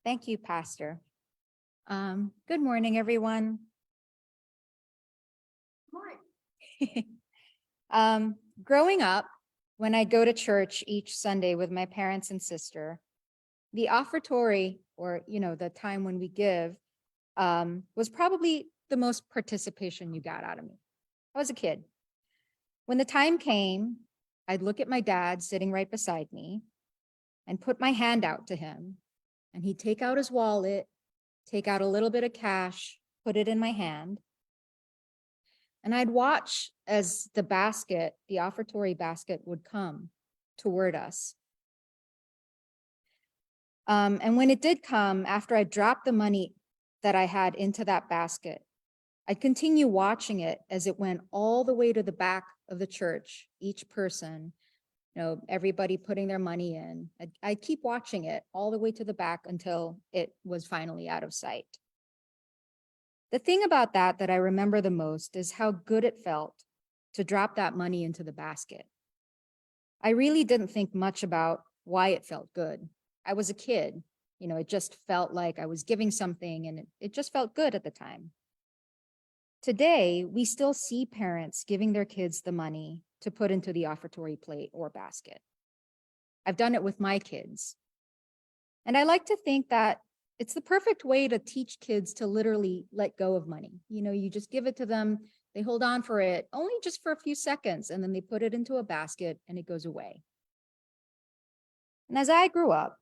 Thank you, Pastor. Good morning, everyone. Growing up, when I go to church each Sunday with my parents and sister, the offertory, or the time when we give, was probably the most participation you got out of me. I was a kid. When the time came, I'd look at my dad sitting right beside me and put my hand out to him, and he'd take out his wallet, take out a little bit of cash, put it in my hand. And I'd watch as the offertory basket would come toward us. And when it did come, after I dropped the money that I had into that basket, I'd continue watching it as it went all the way to the back of the church, each person, everybody putting their money in. I'd keep watching it all the way to the back until it was finally out of sight. The thing about that I remember the most is how good it felt to drop that money into the basket. I really didn't think much about why it felt good. I was a kid, it just felt like I was giving something, and it just felt good at the time. Today, we still see parents giving their kids the money to put into the offertory plate or basket. I've done it with my kids. And I like to think that it's the perfect way to teach kids to literally let go of money. You just give it to them, they hold on for it only just for a few seconds, and then they put it into a basket and it goes away. And as I grew up,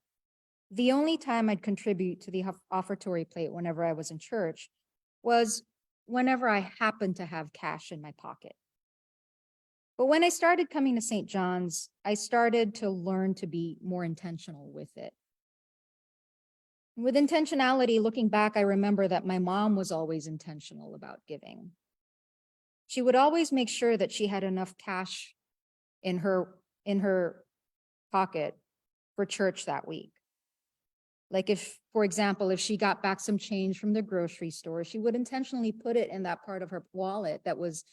the only time I'd contribute to the offertory plate whenever I was in church was whenever I happened to have cash in my pocket. But when I started coming to St. John's, I started to learn to be more intentional with it. With intentionality, looking back, I remember that my mom was always intentional about giving. She would always make sure that she had enough cash in her pocket for church that week. Like for example, if she got back some change from the grocery store, she would intentionally put it in that part of her wallet that was,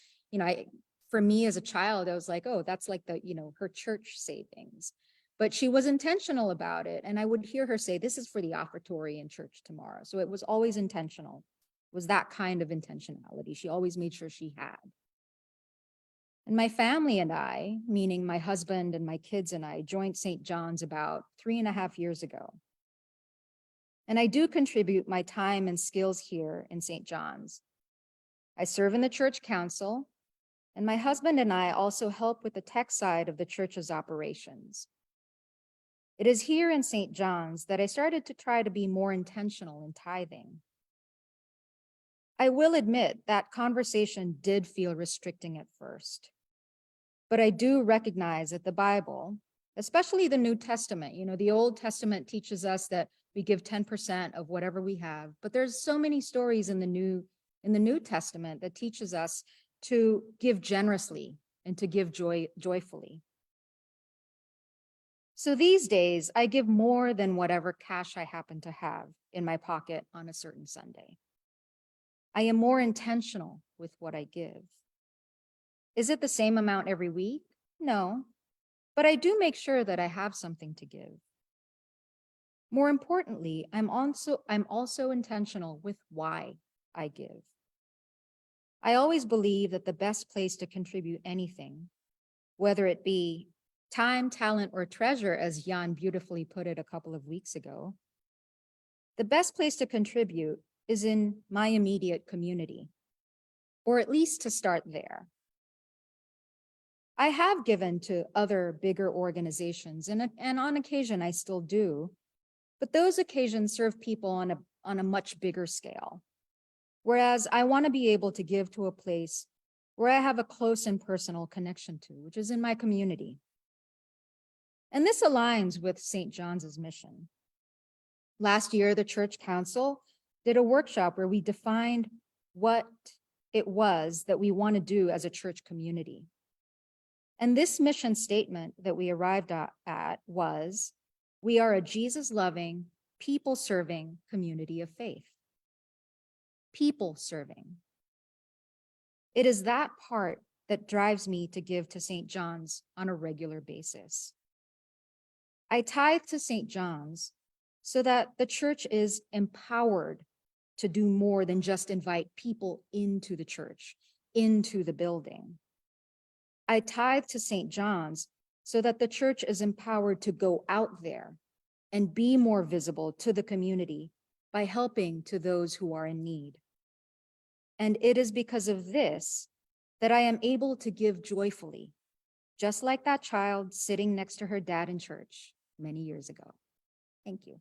for me as a child, I was like, oh, that's like her church savings. But she was intentional about it. And I would hear her say, this is for the offertory in church tomorrow. So it was always intentional. It was that kind of intentionality. She always made sure she had. And my family and I, meaning my husband and my kids and I, joined St. John's about 3.5 years ago. And I do contribute my time and skills here in St. John's. I serve in the church council, and my husband and I also help with the tech side of the church's operations. It is here in St. John's that I started to try to be more intentional in tithing. I will admit that conversation did feel restricting at first, but I do recognize that the Bible, especially the New Testament, the Old Testament teaches us that we give 10% of whatever we have, but there's so many stories in the New Testament that teaches us to give generously and to give joyfully. So these days, I give more than whatever cash I happen to have in my pocket on a certain Sunday. I am more intentional with what I give. Is it the same amount every week? No, but I do make sure that I have something to give. More importantly, I'm also intentional with why I give. I always believe that the best place to contribute anything, whether it be time, talent, or treasure, as Jan beautifully put it a couple of weeks ago, the best place to contribute is in my immediate community, or at least to start there. I have given to other bigger organizations, and on occasion I still do, but those occasions serve people on a much bigger scale. Whereas I want to be able to give to a place where I have a close and personal connection to, which is in my community. And this aligns with St. John's mission. Last year, the Church Council did a workshop where we defined what it was that we want to do as a church community. And this mission statement that we arrived at was, we are a Jesus-loving, people-serving community of faith. People-serving. It is that part that drives me to give to St. John's on a regular basis. I tithe to St. John's so that the church is empowered to do more than just invite people into the church, into the building. I tithe to St. John's so that the church is empowered to go out there and be more visible to the community by helping to those who are in need. And it is because of this that I am able to give joyfully, just like that child sitting next to her dad in church many years ago. Thank you.